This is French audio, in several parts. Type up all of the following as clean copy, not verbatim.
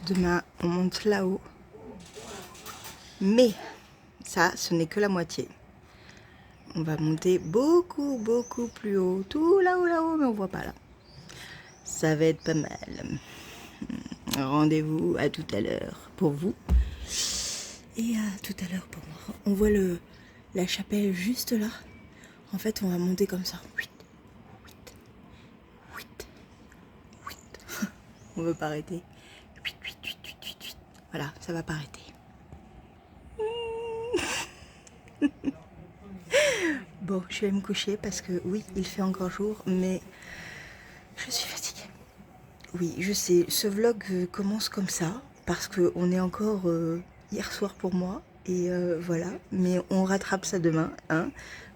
Demain, on monte là-haut. Mais ça, ce n'est que la moitié. On va monter beaucoup, beaucoup plus haut. Tout là-haut, là-haut, mais on voit pas là. Ça va être pas mal. Rendez-vous à tout à l'heure pour vous. Et à tout à l'heure pour moi. On voit la chapelle juste là. En fait, on va monter comme ça. On veut pas arrêter. Voilà, ça va pas arrêter. Bon, je vais me coucher parce que oui, il fait encore jour, mais je suis fatiguée. Oui, je sais, ce vlog commence comme ça parce qu'on est encore hier soir pour moi et voilà, mais on rattrape ça demain, hein.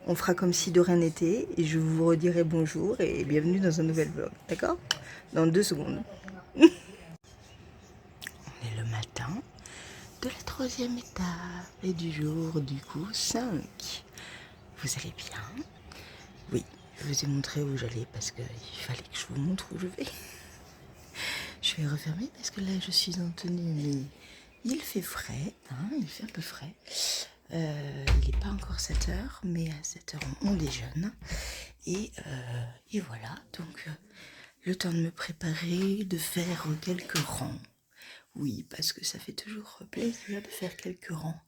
On fera comme si de rien n'était et je vous redirai bonjour et bienvenue dans un nouvel vlog, d'accord? Dans 2 secondes. On est le matin de la 3e étape et du jour du coup 5. Vous allez bien? Oui, je vous ai montré où j'allais parce qu'il fallait que je vous montre où je vais. Je vais refermer parce que là je suis en tenue, mais il fait frais, hein, il fait un peu frais. Il n'est pas encore 7 heures, mais à 7 heures on déjeune. Et voilà, donc le temps de me préparer, de faire quelques rangs. Oui, parce que ça fait toujours plaisir de faire quelques rangs.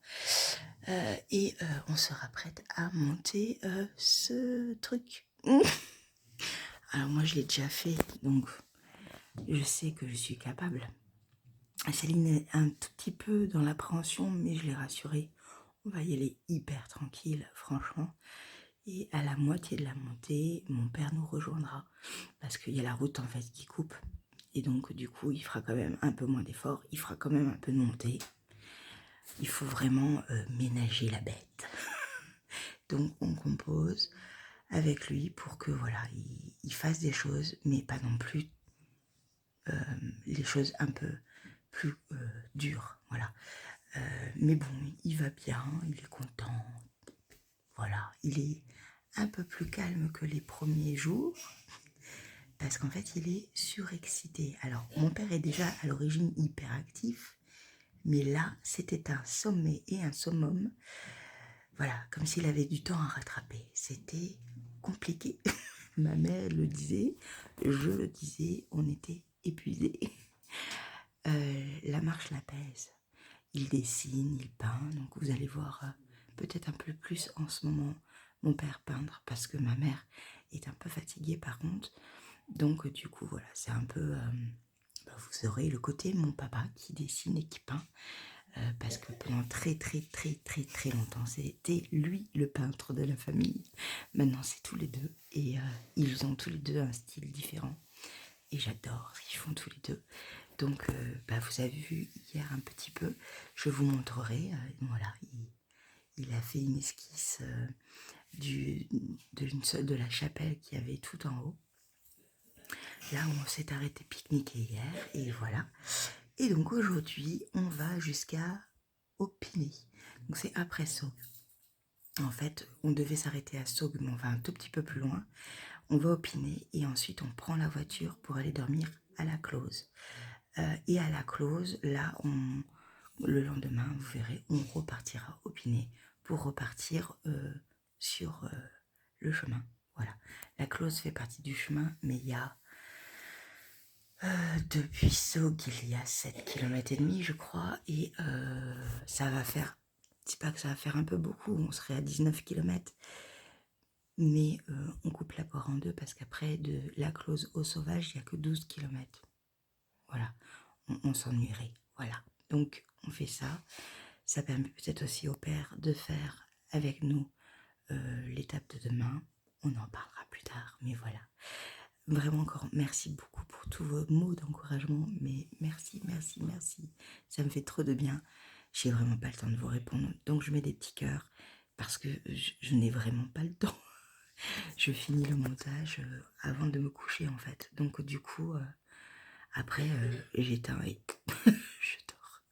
Et on sera prête à monter ce truc. Alors moi je l'ai déjà fait, donc je sais que je suis capable. Céline est un tout petit peu dans l'appréhension, mais je l'ai rassurée. On va y aller hyper tranquille, franchement. Et à la moitié de la montée, mon père nous rejoindra. Parce qu'il y a la route en fait qui coupe. Et donc du coup, il fera quand même un peu moins d'efforts. Il fera quand même un peu de montée. Il faut vraiment ménager la bête. Donc on compose avec lui pour que voilà, il fasse des choses, mais pas non plus les choses un peu plus dures. Voilà. Mais bon, il va bien, il est content. Voilà, il est un peu plus calme que les premiers jours parce qu'en fait, il est surexcité. Alors, mon père est déjà à l'origine hyperactif, mais là, c'était un sommet et un summum. Voilà, comme s'il avait du temps à rattraper. C'était compliqué. Ma mère le disait, je le disais, on était épuisés. La marche l'apaise. Il dessine, il peint, donc vous allez voir peut-être un peu plus en ce moment mon père peindre parce que ma mère est un peu fatiguée par contre. Donc du coup voilà, c'est un peu... vous aurez le côté mon papa qui dessine et qui peint parce que pendant très longtemps c'était lui le peintre de la famille. Maintenant c'est tous les deux et ils ont tous les deux un style différent et j'adore ce qu'ils font tous les deux. Donc, vous avez vu hier un petit peu, je vous montrerai, voilà, il a fait une esquisse de la chapelle qui avait tout en haut. Là où on s'est arrêté pique-niquer hier, et voilà. Et donc aujourd'hui, on va jusqu'à Opinay. Donc c'est après Saugues. En fait, on devait s'arrêter à Saugues, mais on va un tout petit peu plus loin. On va Opinay et ensuite on prend la voiture pour aller dormir à la Close. Et à la Close, là, le lendemain, vous verrez, on repartira opiné pour repartir sur le chemin. Voilà. La Close fait partie du chemin, mais il y a depuis Saugues, il y a 7 km et demi, je crois, et ça va faire, c'est pas que ça va faire un peu beaucoup, on serait à 19 km, mais on coupe la poire en deux parce qu'après, de la Close au Sauvage, il n'y a que 12 km. Voilà, on s'ennuierait. Voilà, donc on fait ça. Ça permet peut-être aussi au père de faire avec nous l'étape de demain. On en parlera plus tard, mais voilà. Vraiment encore, merci beaucoup pour tous vos mots d'encouragement, mais merci. Ça me fait trop de bien. J'ai vraiment pas le temps de vous répondre, donc je mets des petits cœurs parce que je n'ai vraiment pas le temps. Je finis le montage avant de me coucher en fait, donc du coup... après, j'éteins et je dors.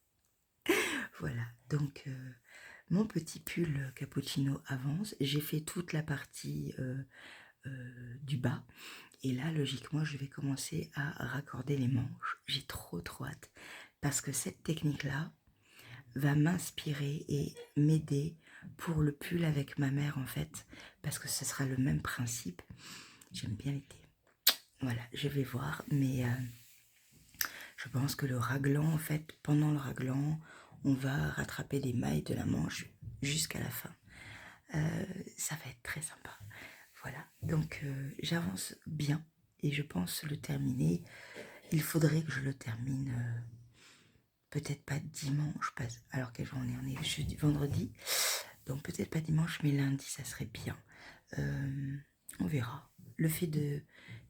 Voilà, donc mon petit pull cappuccino avance. J'ai fait toute la partie du bas. Et là, logiquement, je vais commencer à raccorder les manches. J'ai trop hâte parce que cette technique-là va m'inspirer et m'aider pour le pull avec ma mère en fait, parce que ce sera le même principe. J'aime bien l'été. Voilà, je vais voir, mais je pense que le raglan, en fait, pendant le raglan, on va rattraper les mailles de la manche jusqu'à la fin. Ça va être très sympa. Voilà, donc j'avance bien et je pense le terminer. Il faudrait que je le termine peut-être pas dimanche, alors quel jour on est jeudi, vendredi. Donc peut-être pas dimanche, mais lundi, ça serait bien. On verra. Le fait de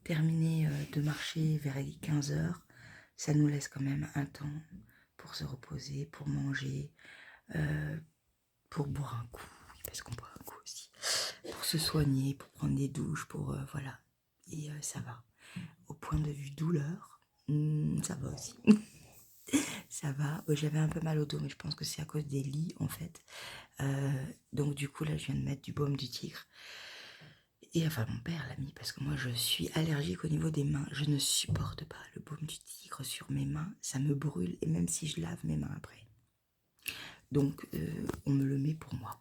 terminer de marcher vers 15 h, ça nous laisse quand même un temps pour se reposer, pour manger, pour boire un coup, parce qu'on boit un coup aussi, pour se soigner, pour prendre des douches, pour voilà. Et ça va. Au point de vue douleur, ça va aussi. Ça va. J'avais un peu mal au dos, mais je pense que c'est à cause des lits en fait. Donc du coup là, je viens de mettre du baume du tigre. Et enfin, mon père l'a mis parce que moi, je suis allergique au niveau des mains. Je ne supporte pas le baume du tigre sur mes mains. Ça me brûle, et même si je lave mes mains après. Donc, on me le met pour moi.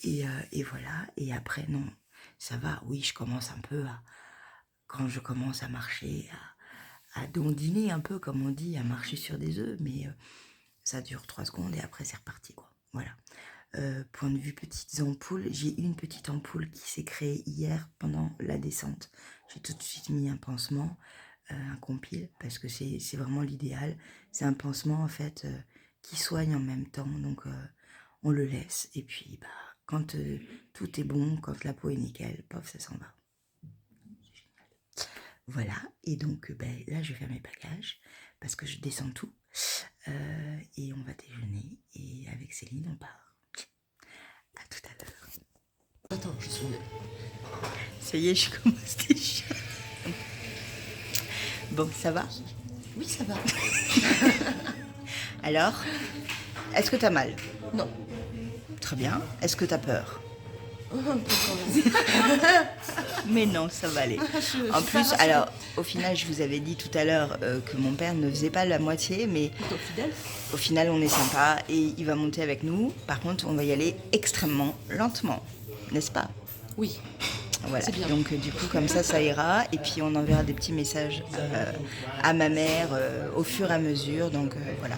Et voilà. Et après, non, ça va. Oui, je commence un peu à... Quand je commence à marcher, à dandiner un peu, comme on dit, à marcher sur des œufs. Mais ça dure 3 secondes et après, c'est reparti, quoi. Voilà. Point de vue petites ampoules, j'ai une petite ampoule qui s'est créée hier pendant la descente. J'ai tout de suite mis un pansement, un compil, parce que c'est vraiment l'idéal. C'est un pansement en fait qui soigne en même temps, donc on le laisse. Et puis bah, quand tout est bon, quand la peau est nickel, pof, ça s'en va. Voilà, et donc ben, là je vais faire mes bagages, parce que je descends tout. Et on va déjeuner, et avec Céline on part. À tout à l'heure. Attends, je suis... Ça y est, je commence déjà. Bon, ça va? Oui, ça va. Alors, est-ce que t'as mal? Non. Très bien. Est-ce que t'as peur? Un peu quand même. Mais non, ça va aller. En plus, alors, au final, je vous avais dit tout à l'heure que mon père ne faisait pas la moitié, mais au final, on est sympa et il va monter avec nous. Par contre, on va y aller extrêmement lentement, n'est-ce pas? Oui. Voilà, c'est bien. donc du coup comme ça ira et puis on enverra des petits messages à ma mère au fur et à mesure, donc voilà.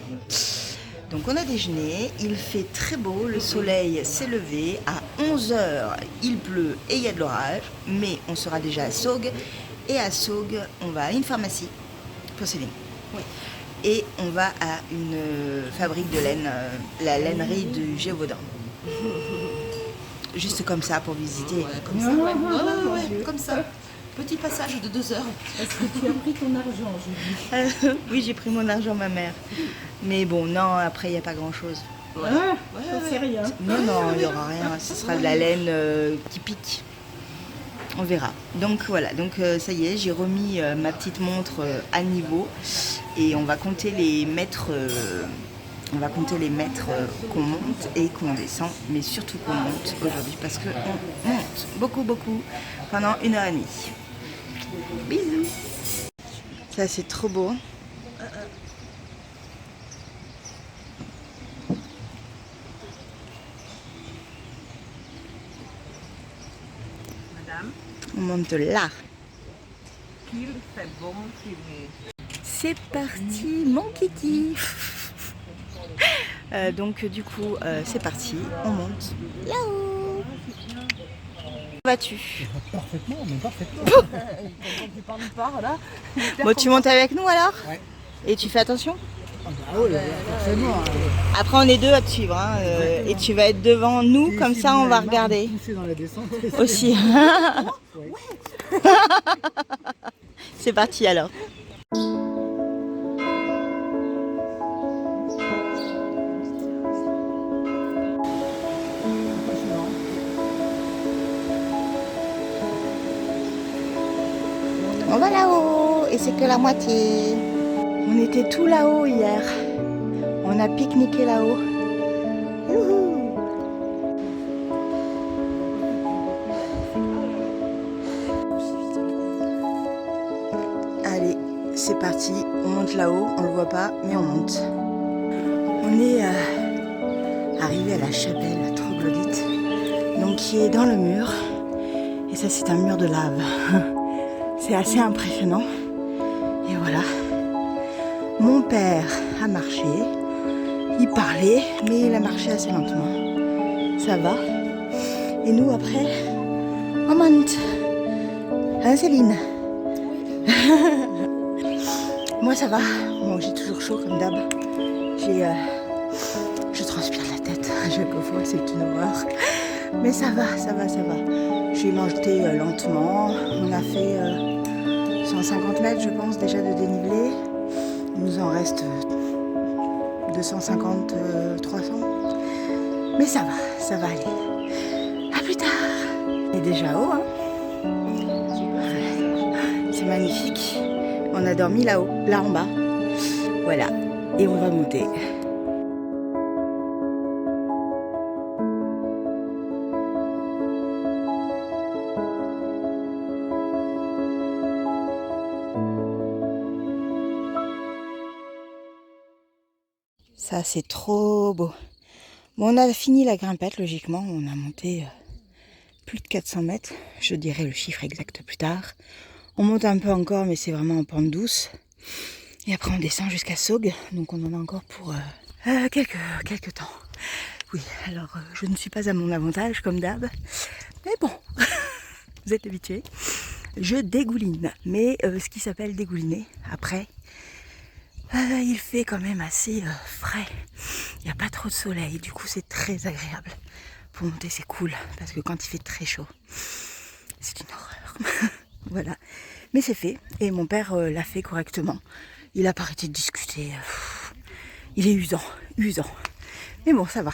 Donc on a déjeuné, il fait très beau, le soleil s'est levé, à 11 h il pleut et il y a de l'orage, mais on sera déjà à Saugues, et à Saugues on va à une pharmacie pour Céline. Oui. Et on va à une fabrique de laine, la lainerie du Gévaudan. Juste comme ça, pour visiter. Ouais, comme ça, ouais, comme ça. Petit passage de 2 heures. Est-ce que tu as pris ton argent, Julie? Oui, j'ai pris mon argent, ma mère. Mais bon, non, après, il n'y a pas grand-chose. Ouais. Ça c'est rien. Non, il n'y aura rien. Ce sera de la laine qui pique. On verra. Donc voilà, donc ça y est, j'ai remis ma petite montre à niveau. Et on va compter les mètres... On va compter les mètres qu'on monte et qu'on descend, mais surtout qu'on monte aujourd'hui parce qu'on monte beaucoup pendant 1h30. Bisous. Ça c'est trop beau. Madame, On monte là. qu'il fait bon tirer. C'est parti, mon kiki. Donc du coup, c'est parti, on monte là-haut. Où vas-tu? Parfaitement, mais parfaitement. Quand tu parles par là. Bon, tu montes avec nous alors? Ouais. Et tu fais attention? Ah oui, forcément. Après, on est deux à te suivre, hein, et tu vas être devant nous, comme ça on va regarder. Pousser dans la descente. Aussi. C'est parti alors. On va là-haut et c'est que la moitié. On était tout là-haut hier. On a pique-niqué là-haut. Youhou. Allez, c'est parti, on monte là-haut, on le voit pas, mais on monte. On est arrivé à la chapelle troglodyte, donc qui est dans le mur, et ça c'est un mur de lave. C'est assez impressionnant, et voilà. Mon père a marché, il parlait, mais il a marché assez lentement. Ça va. Et nous après, on monte. Hein Céline? Moi ça va, bon, j'ai toujours chaud comme d'hab. Je transpire la tête à chaque fois, c'est une horreur. Mais ça va, ça va, ça va. J'ai monté lentement, on a fait 150 mètres je pense déjà de dénivelé. Il nous en reste 250, 300. Mais ça va aller. A plus tard. On est déjà haut, hein. C'est magnifique. On a dormi là-haut, là en bas. Voilà. Et on va monter. Ça, c'est trop beau. Bon, on a fini la grimpette, logiquement. On a monté plus de 400 mètres. Je dirai le chiffre exact plus tard. On monte un peu encore, mais c'est vraiment en pente douce. Et après, on descend jusqu'à Saugues. Donc, on en a encore pour quelques temps. Oui, alors, je ne suis pas à mon avantage, comme d'hab. Mais bon, vous êtes habitués. Je dégouline. Mais ce qui s'appelle dégouliner, après... il fait quand même assez frais. Il n'y a pas trop de soleil, du coup c'est très agréable. Pour monter c'est cool, parce que quand il fait très chaud, c'est une horreur. Voilà. Mais c'est fait, et mon père l'a fait correctement. Il n'a pas arrêté de discuter. Il est usant. Mais bon, ça va.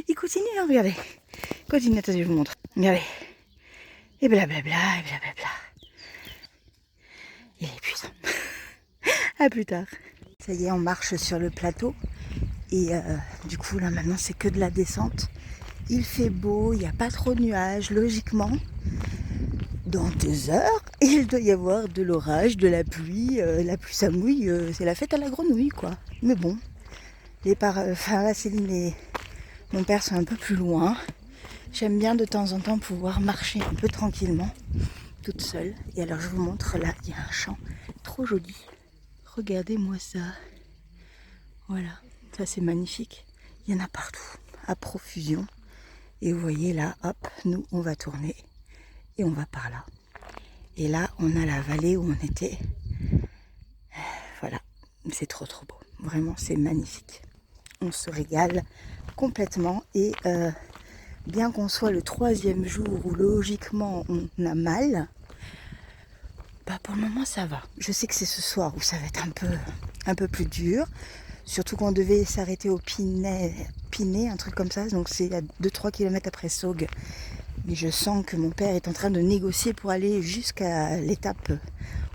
Il continue, hein, regardez. Continue, attendez, je vous montre. Regardez. Et blablabla, et blablabla. Il est épuisant. À plus tard. Ça y est, on marche sur le plateau. Et du coup, là, maintenant, c'est que de la descente. Il fait beau, il n'y a pas trop de nuages. Logiquement, dans 2 heures, il doit y avoir de l'orage, de la pluie. La pluie, ça mouille. C'est la fête à la grenouille, quoi. Mais bon, là, Céline et mon père sont un peu plus loin. J'aime bien de temps en temps pouvoir marcher un peu tranquillement, toute seule. Et alors, je vous montre, là, il y a un champ trop joli. Regardez-moi ça. Voilà, ça c'est magnifique. Il y en a partout, à profusion. Et vous voyez là, hop, nous on va tourner et on va par là. Et là, on a la vallée où on était. Voilà, c'est trop beau. Vraiment, c'est magnifique. On se régale complètement. Et bien qu'on soit le 3e jour où logiquement on a mal, bah pour le moment ça va. Je sais que c'est ce soir où ça va être un peu plus dur. Surtout qu'on devait s'arrêter au Pinet, un truc comme ça. Donc c'est à 2-3 km après Saugues. Mais je sens que mon père est en train de négocier pour aller jusqu'à l'étape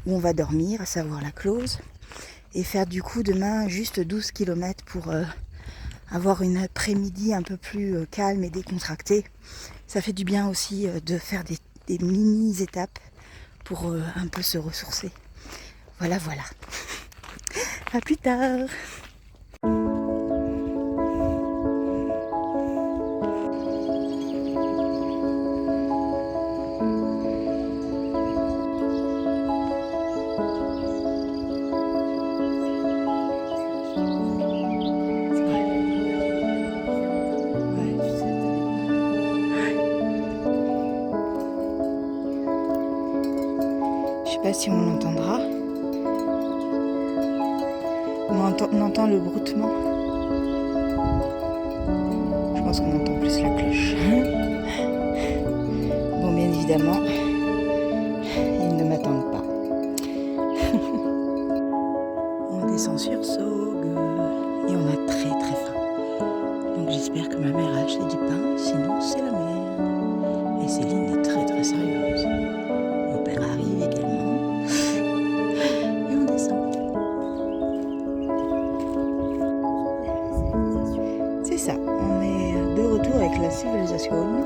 où on va dormir, à savoir la Close. Et faire du coup demain juste 12 km pour avoir une après-midi un peu plus calme et décontractée. Ça fait du bien aussi de faire des mini-étapes pour un peu se ressourcer. Voilà. À plus tard. Je sais pas si on l'entendra. On entend le broutement. Je pense qu'on entend plus la cloche. Bon, bien évidemment, ils ne m'attendent pas. On descend sur Saugues et on a très faim. Donc j'espère que ma mère a acheté du pain, sinon c'est la mer. Et Céline est très sérieuse. Mon père arrive également. Et on descend. C'est ça, on est de retour avec la civilisation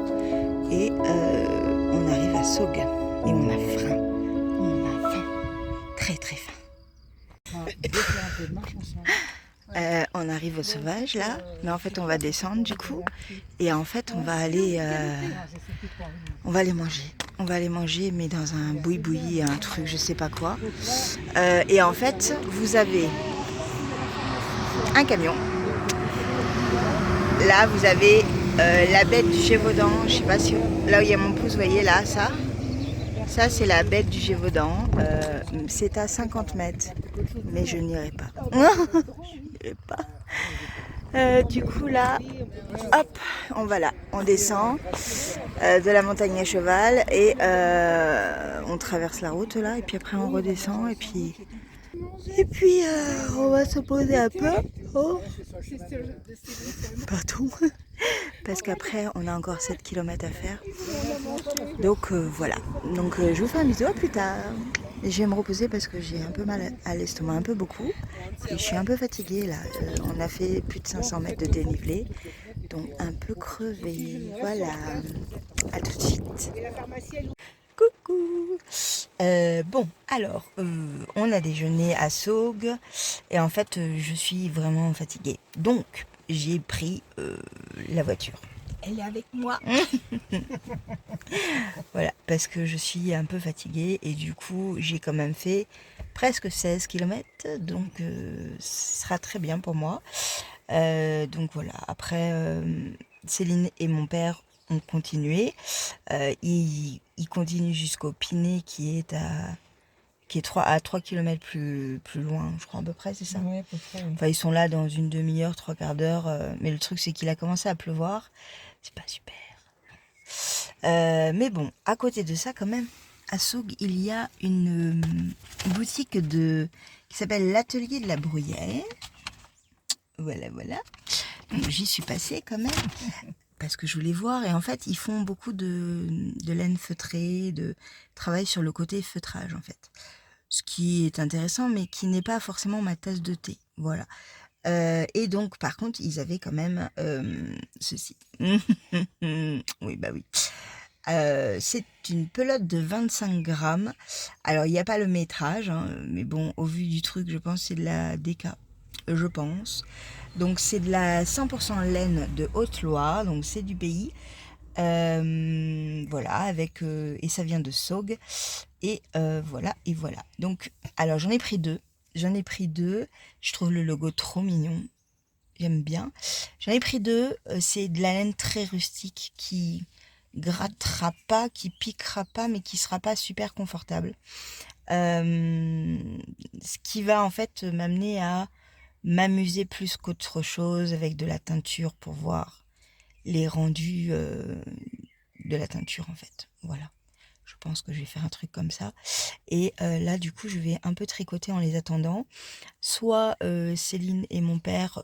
et on arrive à Saugues et on a faim. Très faim. On peut faire un peu de marche ensemble. On arrive au sauvage là, mais en fait on va descendre du coup, et en fait on va aller manger. On va aller manger, mais dans un boui-boui, un truc, je sais pas quoi. Et en fait, vous avez un camion. Là, vous avez la bête du Gévaudan. Je sais pas si là où il y a mon pouce, vous voyez là, ça. Ça, c'est la bête du Gévaudan. C'est à 50 mètres, mais je n'irai pas. Je n'irai pas. Du coup, là, hop, on va là. On descend de la montagne à cheval et on traverse la route là. Et puis après, on redescend. Et puis on va se poser un peu. Oh. Pardon. Parce qu'après, on a encore 7 km à faire. Donc voilà. Donc je vous fais un bisou, à plus tard. Je vais me reposer parce que j'ai un peu mal à l'estomac, un peu beaucoup. Et je suis un peu fatiguée là. On a fait plus de 500 mètres de dénivelé. Donc un peu crevée. Voilà. À tout de suite. Coucou. Bon, alors, on a déjeuné à Saugues. Et en fait, je suis vraiment fatiguée. Donc, j'ai pris la voiture. Elle est avec moi. Voilà, parce que je suis un peu fatiguée et du coup, j'ai quand même fait presque 16 km, donc ce sera très bien pour moi. Donc voilà, après, Céline et mon père ont continué. Ils continuent jusqu'au Pinet qui est à 3 km plus loin, je crois à peu près, c'est ça? Ouais, à peu près, oui. Enfin, ils sont là dans une demi-heure, 3/4 d'heure. Mais le truc, c'est qu'il a commencé à pleuvoir. C'est pas super. Mais bon, à côté de ça, quand même, à Saugues, il y a une boutique qui s'appelle l'Atelier de la Bruyère. Voilà, voilà. Donc, j'y suis passée quand même, parce que je voulais voir. Et en fait, ils font beaucoup de laine feutrée, de travail sur le côté feutrage, en fait. Ce qui est intéressant, mais qui n'est pas forcément ma tasse de thé. Voilà. Et donc, par contre, ils avaient quand même ceci. Oui, bah oui. C'est une pelote de 25 grammes. Alors, il n'y a pas le métrage, hein, mais bon, au vu du truc, je pense que c'est de la DK. Je pense. Donc, c'est de la 100% laine de Haute-Loire, donc c'est du pays. Voilà, avec et ça vient de Saugues. Et voilà, et voilà. Donc, alors j'en ai pris deux. Je trouve le logo trop mignon. J'aime bien. J'en ai pris deux. C'est de la laine très rustique qui grattera pas, qui piquera pas, mais qui sera pas super confortable. Ce qui va en fait m'amener à m'amuser plus qu'autre chose avec de la teinture pour voir les rendus de la teinture en fait. Voilà. Je pense que je vais faire un truc comme ça. Et là, du coup, je vais un peu tricoter en les attendant. Soit Céline et mon père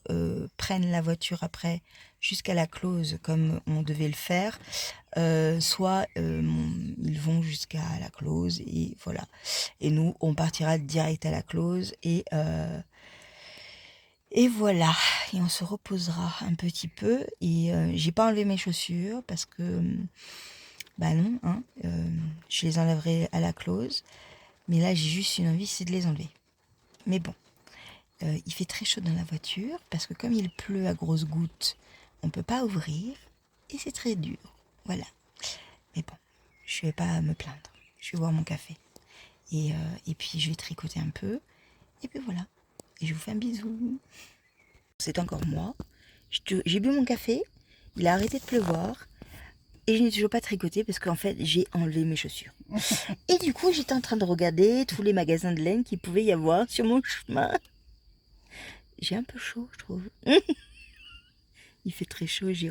prennent la voiture après jusqu'à la Close comme on devait le faire. Soit ils vont jusqu'à la Close et voilà. Et nous, on partira direct à la Close et voilà. Et on se reposera un petit peu. Et j'ai pas enlevé mes chaussures parce que... Bah non, hein, je les enlèverai à la Close. Mais là, j'ai juste une envie, c'est de les enlever. Mais bon, il fait très chaud dans la voiture parce que comme il pleut à grosses gouttes, on ne peut pas ouvrir et c'est très dur. Voilà. Mais bon, je vais pas me plaindre. Je vais boire mon café. Et puis, je vais tricoter un peu. Et puis voilà. Et je vous fais un bisou. C'est encore moi. J'ai bu mon café. Il a arrêté de pleuvoir. Et je n'ai toujours pas tricoté parce qu'en fait, j'ai enlevé mes chaussures. Et du coup, j'étais en train de regarder tous les magasins de laine qu'il pouvait y avoir sur mon chemin. J'ai un peu chaud, je trouve. Il fait très chaud et j'ai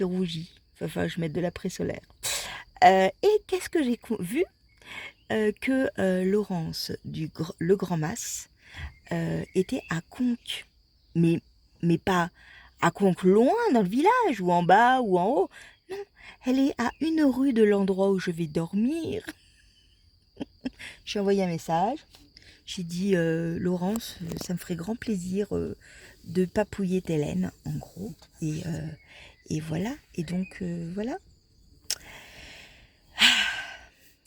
rougi. Enfin, je mets de l'après solaire. Et qu'est-ce que j'ai vu que Laurence Le Grand Mas était à Conques. Mais pas à Conques loin dans le village, ou en bas, ou en haut. Non, elle est à 1 rue de l'endroit où je vais dormir. J'ai envoyé un message. J'ai dit, Laurence, ça me ferait grand plaisir de papouiller tes laines, en gros. Et voilà. Et donc, voilà.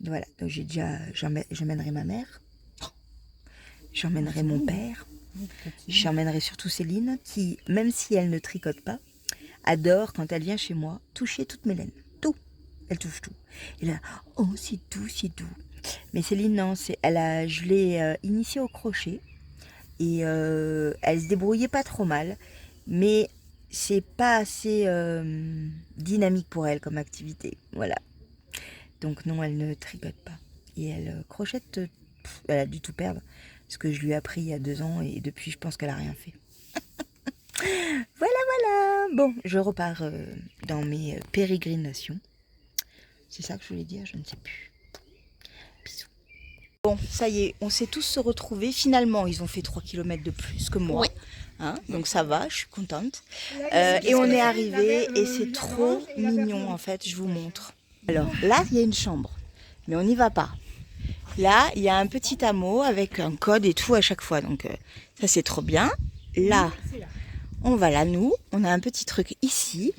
Voilà. Donc, j'emmènerai ma mère. j'emmènerai mon père, j'emmènerai surtout Céline, qui, même si elle ne tricote pas, adore, quand elle vient chez moi, toucher toutes mes laines. Tout. Elle touche tout. Et là, oh, c'est doux, c'est doux. Mais Céline, non, je l'ai initiée au crochet. Et elle se débrouillait pas trop mal. Mais c'est pas assez dynamique pour elle comme activité. Voilà. Donc non, elle ne tricote pas. Et elle crochette, elle a dû tout perdre. Parce que je lui ai appris il y a 2 ans et depuis, je pense qu'elle a rien fait. Voilà, voilà. Bon, je repars dans mes pérégrinations. C'est ça que je voulais dire, je ne sais plus. Bisous. Bon, ça y est, on s'est tous se retrouvés. Finalement, ils ont fait 3 km de plus que moi. Oui. Hein, donc ça va, je suis contente. Et on est arrivés et c'est trop mignon en fait, je vous montre. Alors là, il y a une chambre, mais on n'y va pas. Là, il y a un petit hameau avec un code et tout à chaque fois. Donc ça, c'est trop bien. Là, on va là, nous. On a un petit truc ici.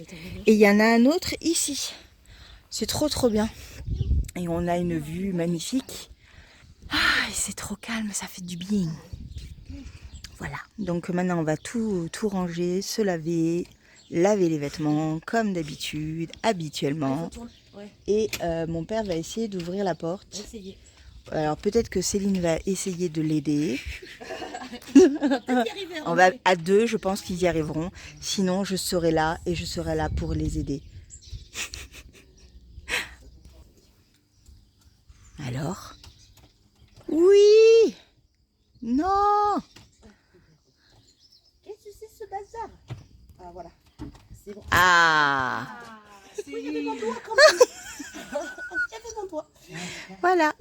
Et il y en a un autre ici. C'est trop, trop bien. Et on a une vue magnifique. Ah, c'est trop calme, ça fait du bien. Voilà. Donc maintenant, on va tout ranger, se laver, laver les vêtements, comme d'habitude, habituellement. Et mon père va essayer d'ouvrir la porte. Alors peut-être que Céline va essayer de l'aider. On va à 2, je pense qu'ils y arriveront. Sinon, je serai là et je serai là pour les aider. Alors? Oui! Non! Qu'est-ce que c'est ce bazar? Ah voilà, c'est bon. Ah! Oui, il y avait mon doigt quand même. Il y avait mon doigt. Voilà.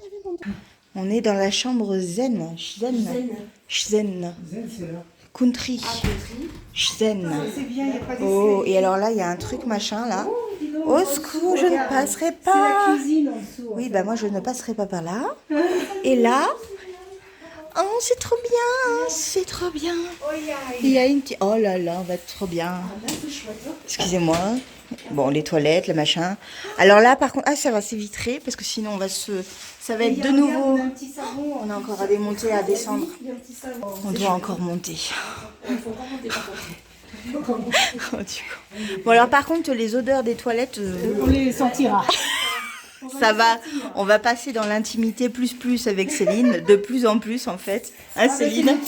On est dans la chambre zen. Zen. Zen, c'est là. Country. Zen. Oh, et alors là, il y a un truc machin là. Au secours, je ne passerai pas. C'est la cuisine en dessous. Oui, bah moi je ne passerai pas par là. Et là, oh, c'est trop bien, c'est trop bien. Il y a une petite... Oh là là, on va être trop bien. Excusez-moi. Bon, les toilettes, le machin. Alors là, par contre, ah ça va, c'est vitré parce que sinon ça va être de nouveau. On a encore à démonter, à descendre. On doit encore monter. Bon alors par contre les odeurs des toilettes, On les sentira. ça va, on va passer dans l'intimité plus avec Céline, de plus en plus en fait. Hein, Céline,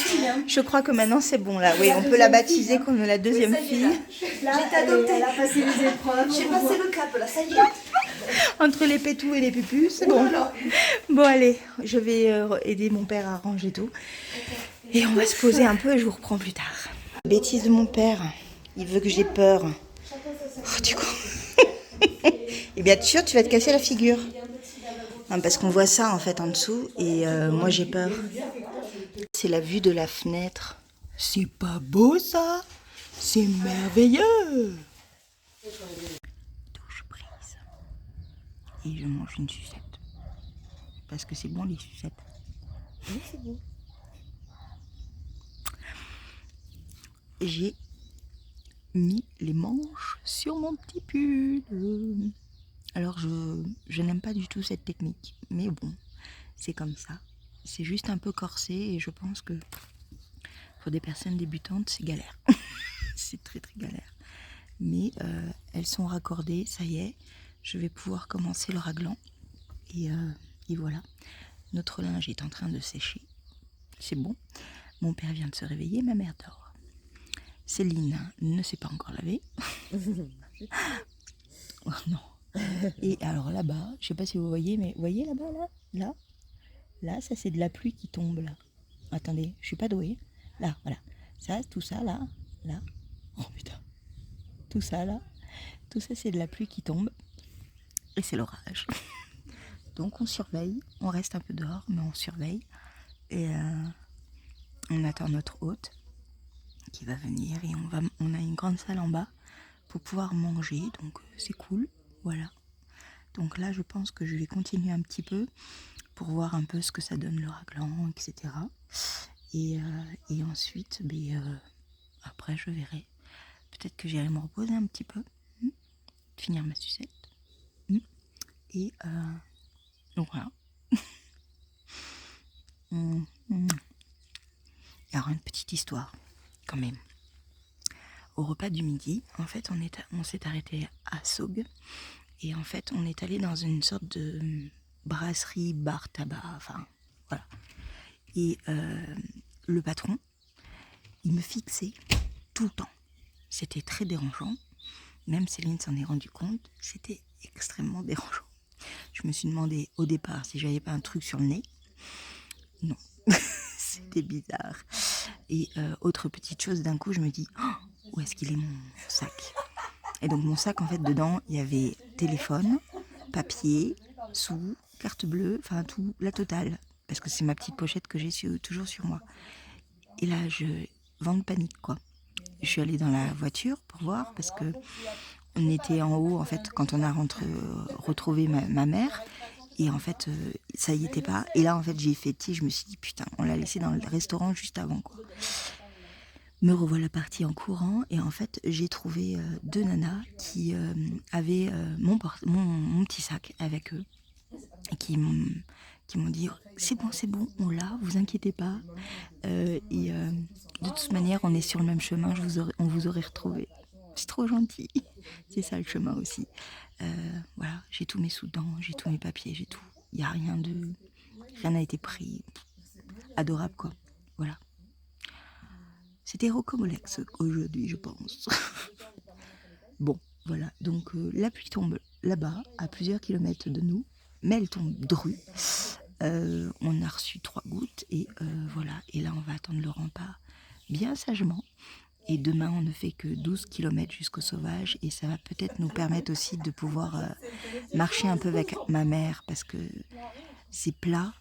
je crois que maintenant c'est bon là. Oui, on peut la baptiser comme la deuxième fille. J'ai adopté. Elle a passé les épreuves. J'ai passé le cap là, ça y est. Entre les pétous et les pupus, c'est bon. Bon allez, je vais aider mon père à ranger tout. Et on va se poser un peu et je vous reprends plus tard. Bêtise de mon père, il veut que j'ai peur. Oh, du coup. Et bien sûr, tu vas te casser la figure. Non, parce qu'on voit ça en fait en dessous et moi j'ai peur. C'est la vue de la fenêtre. C'est pas beau ça? C'est merveilleux. Douche prise. Et je mange une sucette. Parce que c'est bon les sucettes. Oui, c'est bon. J'ai mis les manches sur mon petit pull. Alors je n'aime pas du tout cette technique, mais bon, c'est comme ça. C'est juste un peu corsé et je pense que pour des personnes débutantes, c'est galère. C'est très très galère. Mais elles sont raccordées, ça y est, je vais pouvoir commencer le raglan. Et voilà, notre linge est en train de sécher. C'est bon. Mon père vient de se réveiller, ma mère dort. Céline ne s'est pas encore lavée. Oh non. Et alors là-bas, je sais pas si vous voyez, mais vous voyez là-bas, là, ça c'est de la pluie qui tombe là. Attendez, je suis pas douée. Là, voilà. Ça, tout ça là. Oh putain. Tout ça là. Tout ça c'est de la pluie qui tombe. Et c'est l'orage. Donc on surveille. On reste un peu dehors, mais on surveille. Et on attend notre hôte qui va venir. Et on a une grande salle en bas pour pouvoir manger. Donc c'est cool. Voilà. Donc là, je pense que je vais continuer un petit peu pour voir un peu ce que ça donne le raglan, etc. Et ensuite, après, je verrai. Peut-être que j'irai me reposer un petit peu, finir ma sucette. Et donc voilà. petite histoire, quand même. Au repas du midi, en fait, on s'est arrêté à Saugues. Et en fait, on est allé dans une sorte de brasserie, bar, tabac, enfin, voilà. Et le patron, il me fixait tout le temps. C'était très dérangeant. Même Céline s'en est rendu compte. C'était extrêmement dérangeant. Je me suis demandé au départ si j'avais pas un truc sur le nez. Non, c'était bizarre. Et autre petite chose, d'un coup, je me dis, oh, où est-ce qu'il est mon sac? Et donc mon sac, en fait, dedans, il y avait téléphone, papier, sous, carte bleue, enfin tout, la totale. Parce que c'est ma petite pochette que j'ai toujours sur moi. Et là, vent de panique, quoi. Je suis allée dans la voiture pour voir, parce que on était en haut, en fait, quand on a retrouvé ma mère. Et en fait, ça y était pas. Et là, en fait, j'ai fait, je me suis dit, putain, on l'a laissé dans le restaurant juste avant, quoi. Me revoilà partie en courant. Et en fait, j'ai trouvé 2 nanas qui avaient mon petit sac avec eux. Et qui m'ont dit, c'est bon, on l'a, vous inquiétez pas. De toute manière, on est sur le même chemin, on vous aurait retrouvé. C'est trop gentil. C'est ça le chemin aussi. Voilà, j'ai tous mes sous dedans, j'ai tous mes papiers, j'ai tout. Il n'y a rien n'a été pris. Adorable, quoi. Voilà. C'était Rocomolex aujourd'hui, je pense. Bon, voilà. Donc la pluie tombe là-bas, à plusieurs kilomètres de nous, mais elle tombe dru. On a reçu 3 gouttes et voilà. Et là, on va attendre le rempart bien sagement. Et demain, on ne fait que 12 km jusqu'au Sauvage. Et ça va peut-être nous permettre aussi de pouvoir marcher un peu avec ma mère. Parce que c'est plat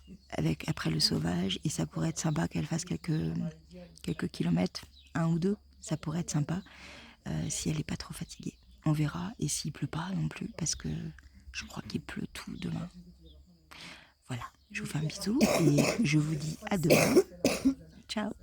après le Sauvage. Et ça pourrait être sympa qu'elle fasse quelques kilomètres, 1 ou 2. Ça pourrait être sympa si elle n'est pas trop fatiguée. On verra. Et s'il ne pleut pas non plus. Parce que je crois qu'il pleut tout demain. Voilà. Je vous fais un bisou. Et je vous dis à demain. Ciao.